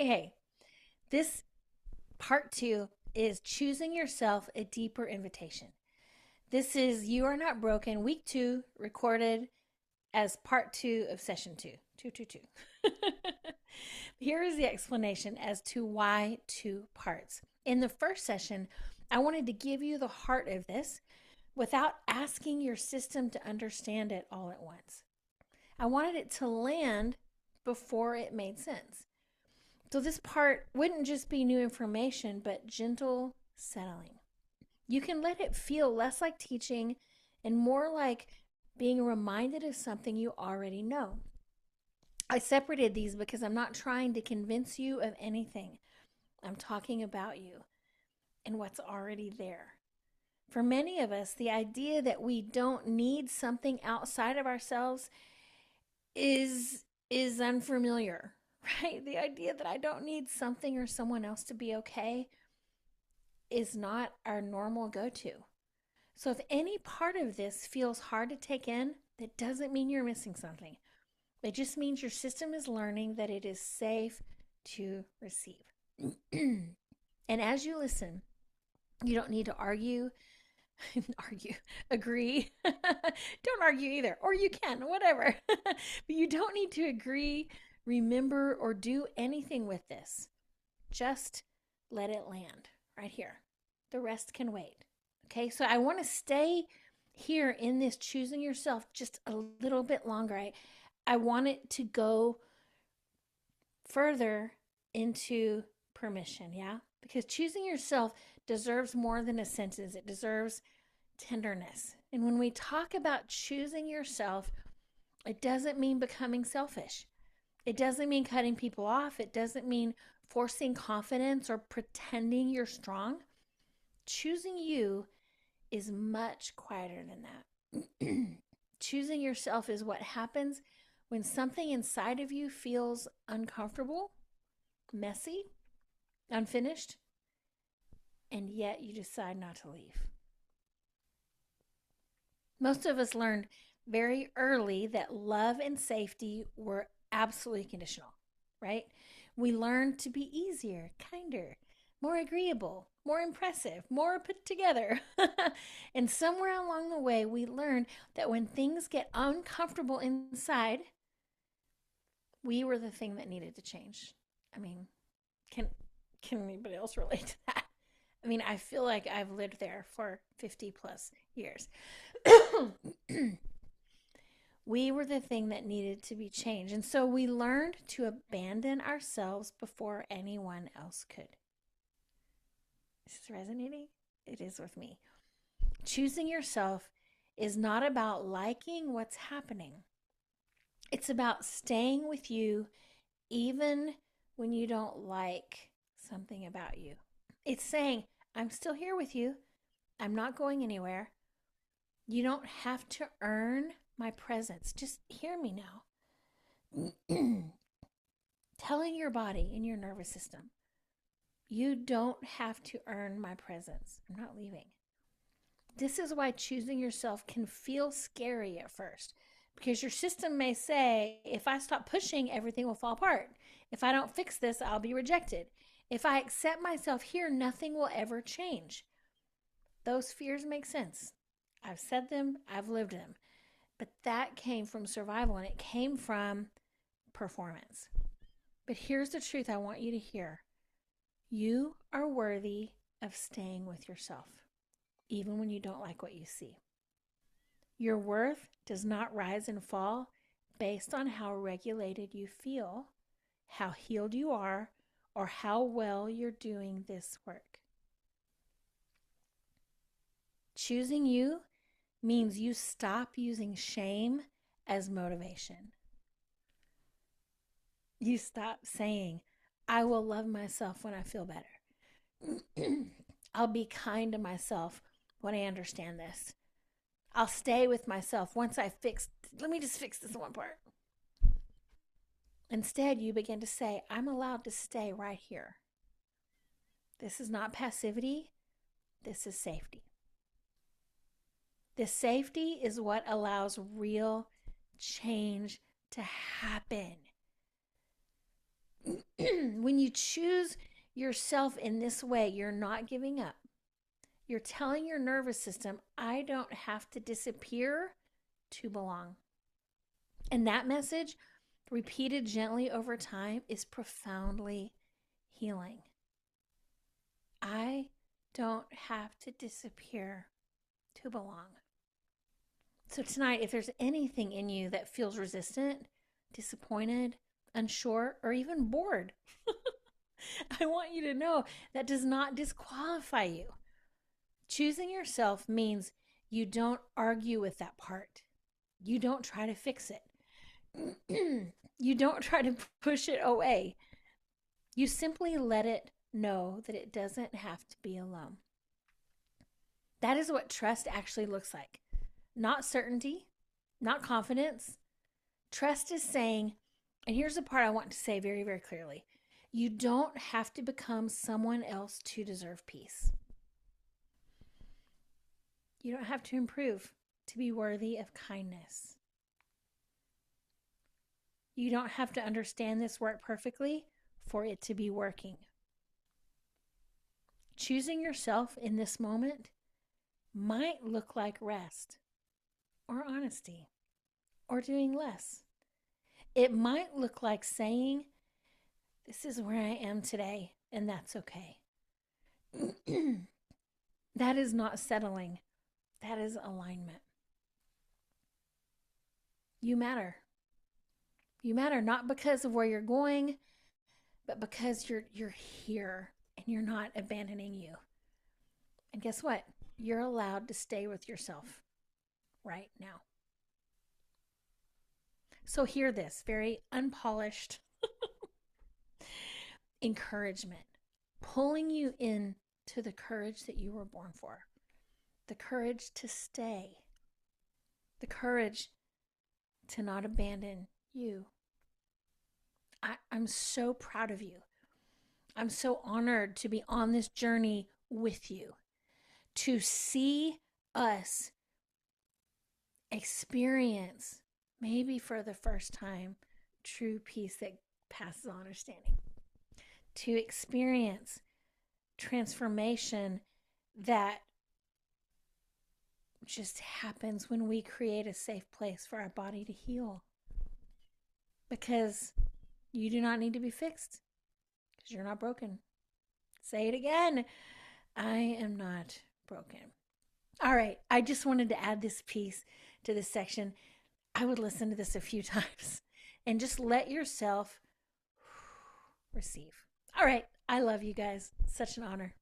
Hey, this part two is choosing yourself a deeper invitation. This is You Are Not Broken, week two, recorded as part two of session two. Two, two, two. Here is the explanation as to why two parts. In the first session, I wanted to give you the heart of this without asking your system to understand it all at once. I wanted it to land before it made sense. So this part wouldn't just be new information, but gentle settling. You can let it feel less like teaching and more like being reminded of something you already know. I separated these because I'm not trying to convince you of anything. I'm talking about you and what's already there. For many of us, the idea that we don't need something outside of ourselves is unfamiliar, right? The idea that I don't need something or someone else to be okay is not our normal go-to. So if any part of this feels hard to take in, that doesn't mean you're missing something. It just means your system is learning that it is safe to receive. And as you listen, you don't need to argue, agree. Don't argue either, or you can, whatever. But you don't need to agree, remember, or do anything with this. Just let it land right here. The rest can wait. Okay, so I want to stay here in this choosing yourself just a little bit longer. I want it to go further into permission, yeah? Because choosing yourself deserves more than a sentence, it deserves tenderness. And when we talk about choosing yourself, it doesn't mean becoming selfish. It doesn't mean cutting people off. It doesn't mean forcing confidence or pretending you're strong. Choosing you is much quieter than that. Choosing yourself is what happens when something inside of you feels uncomfortable, messy, unfinished, and yet you decide not to leave. Most of us learned very early that love and safety were absolutely conditional, right? We learned to be easier, kinder, more agreeable, more impressive, more put together. And somewhere along the way, we learned that when things get uncomfortable inside, we were the thing that needed to change. I mean, can anybody else relate to that? I mean, I feel like I've lived there for 50 plus years. We were the thing that needed to be changed. And so we learned to abandon ourselves before anyone else could. Is this resonating? It is with me. Choosing yourself is not about liking what's happening, it's about staying with you even when you don't like something about you. It's saying, I'm still here with you. I'm not going anywhere. You don't have to earn my presence. Just hear me now. Telling your body and your nervous system, you don't have to earn my presence. I'm not leaving. This is why choosing yourself can feel scary at first, because your system may say, if I stop pushing, everything will fall apart. If I don't fix this, I'll be rejected. If I accept myself here, nothing will ever change. Those fears make sense. I've said them, I've lived them. But that came from survival and it came from performance. But here's the truth I want you to hear. You are worthy of staying with yourself, even when you don't like what you see. Your worth does not rise and fall based on how regulated you feel, how healed you are, or how well you're doing this work. Choosing you means you stop using shame as motivation. You stop saying, I will love myself when I feel better. I'll be kind to myself when I understand this. I'll stay with myself once let me just fix this one part. Instead, you begin to say, I'm allowed to stay right here. This is not passivity. This is safety. This safety is what allows real change to happen. When you choose yourself in this way, you're not giving up. You're telling your nervous system, I don't have to disappear to belong. And that message, repeated gently over time, is profoundly healing. I don't have to disappear to belong. So tonight, if there's anything in you that feels resistant, disappointed, unsure, or even bored, I want you to know that does not disqualify you. Choosing yourself means you don't argue with that part. You don't try to fix it. You don't try to push it away. You simply let it know that it doesn't have to be alone. That is what trust actually looks like. Not certainty, not confidence. Trust is saying, and here's the part I want to say very, very clearly. You don't have to become someone else to deserve peace. You don't have to improve to be worthy of kindness. You don't have to understand this work perfectly for it to be working. Choosing yourself in this moment might look like rest or honesty or doing less. It might look like saying, this is where I am today, and that's okay. That is not settling. That is alignment. You matter. You matter not because of where you're going, but because you're here and you're not abandoning you. And guess what? You're allowed to stay with yourself right now. So hear this very unpolished encouragement, pulling you into the courage that you were born for, the courage to stay, the courage to not abandon you. I'm so proud of you. I'm so honored to be on this journey with you, to see us experience, maybe for the first time, true peace that passes all understanding, to experience transformation that just happens when we create a safe place for our body to heal. Because you do not need to be fixed, because you're not broken. Say it again. I am not broken. All right. I just wanted to add this piece to this section. I would listen to this a few times and just let yourself receive. All right. I love you guys. Such an honor.